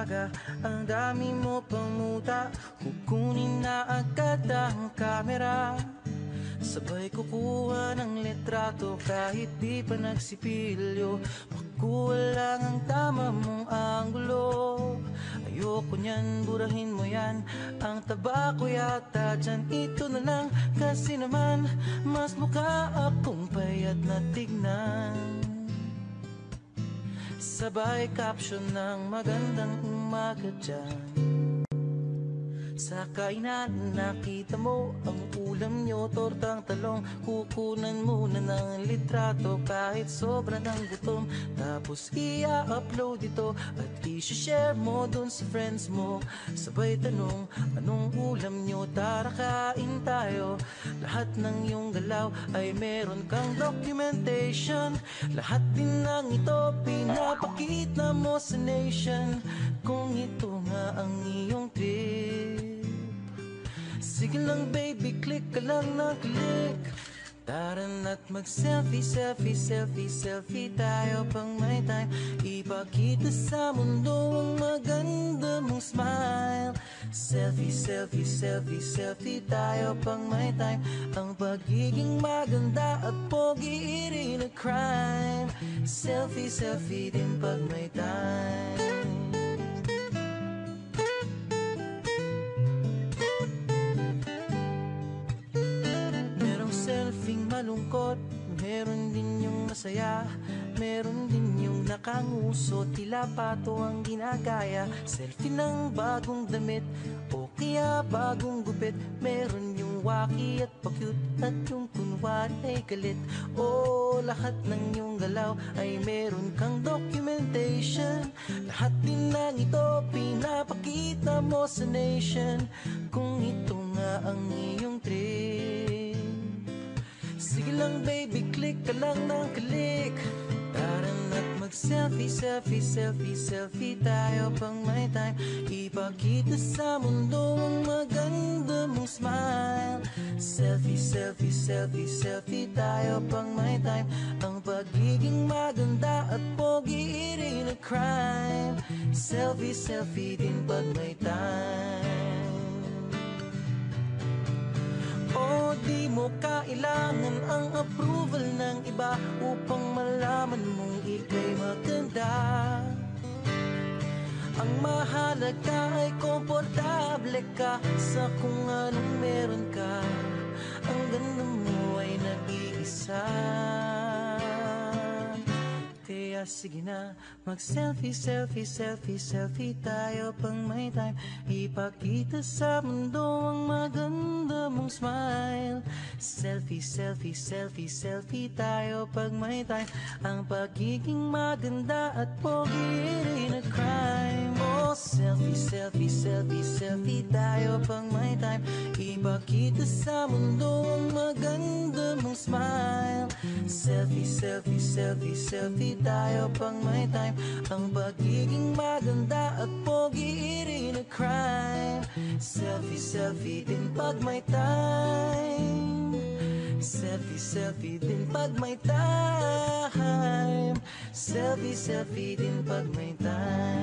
umaga, ang dami mo pang muta. Kukunin na agad ang kamera, sabay kukuha ng litrato kahit di pa nagsipilyo. Makuha lang ang tama mong anggulo. Ayoko niyan, burahin mo yan. Ang taba ko yata dyan, ito na lang. Kasi naman, mas mukha akong payat na tignan. Sabay caption ng magandang umaga dyan. Sa kainan, nakita mo ang ulam nyo, tortang talong. Kukunan muna ng litrato kahit sobra ng gutom. Tapos i-upload ito at i-share mo dun sa friends mo. Sabay tanong, anong ulam nyo? Tara kain tayo. Lahat ng iyong galaw ay meron kang documentation. Lahat din ng ito pinapakita mo sa nation. Kung ito nga ang iyong trip, sige lang baby, click ka lang na click. Tara na't mag-selfie, selfie, selfie, selfie tayo pang may time. Ipakita sa mundo ang maganda mong smile. Selfie, selfie, selfie, selfie tayo pang may time. Ang pagiging maganda at pogi rin a crime. Selfie, selfie din pag may time. Selfing malungkot, meron din yung masaya. Meron din yung nakanguso, tila pato ang ginagaya. Selfie ng bagong damit o kaya bagong gupit. Meron yung waki at pa-cute at yung kunwari ay galit. O lahat ng yung galaw ay meron kang documentation. Lahat din ng ito pinapakita mo sa nation. Kung ito nga ang iyong trip, sige lang baby, click ka lang ng click. Tara na't mag-selfie, selfie, selfie, selfie tayo pang may time. Ipakita sa mundo ang maganda mong smile. Selfie, selfie, selfie, selfie tayo pang may time. Ang pagiging maganda at pogi rin a crime. Selfie, selfie din pag may time. O di mo kailangan ang approval ng iba upang malaman mong ika'y maganda. Ang mahalaga ay komportable ka sa kung anong meron ka. Ang ganda mo ay nag-iisa. Kaya sige na, mag-selfie, selfie, selfie, selfie tayo pang may time. Ipakita sa mundo ang maganda mong smile. Selfie, selfie, selfie, selfie tayo pag may time. Ang pagiging maganda at pogi rin a crime. Oh, selfie, selfie, selfie, selfie tayo pang may time. Ipakita sa mundo ang maganda mong smile. Selfie, selfie, selfie, selfie tayo pang may time. Ang pagiging maganda at pogi rin a crime. Selfie, selfie din pag may time. Selfie, selfie din pag may time. Selfie, selfie din pag may time.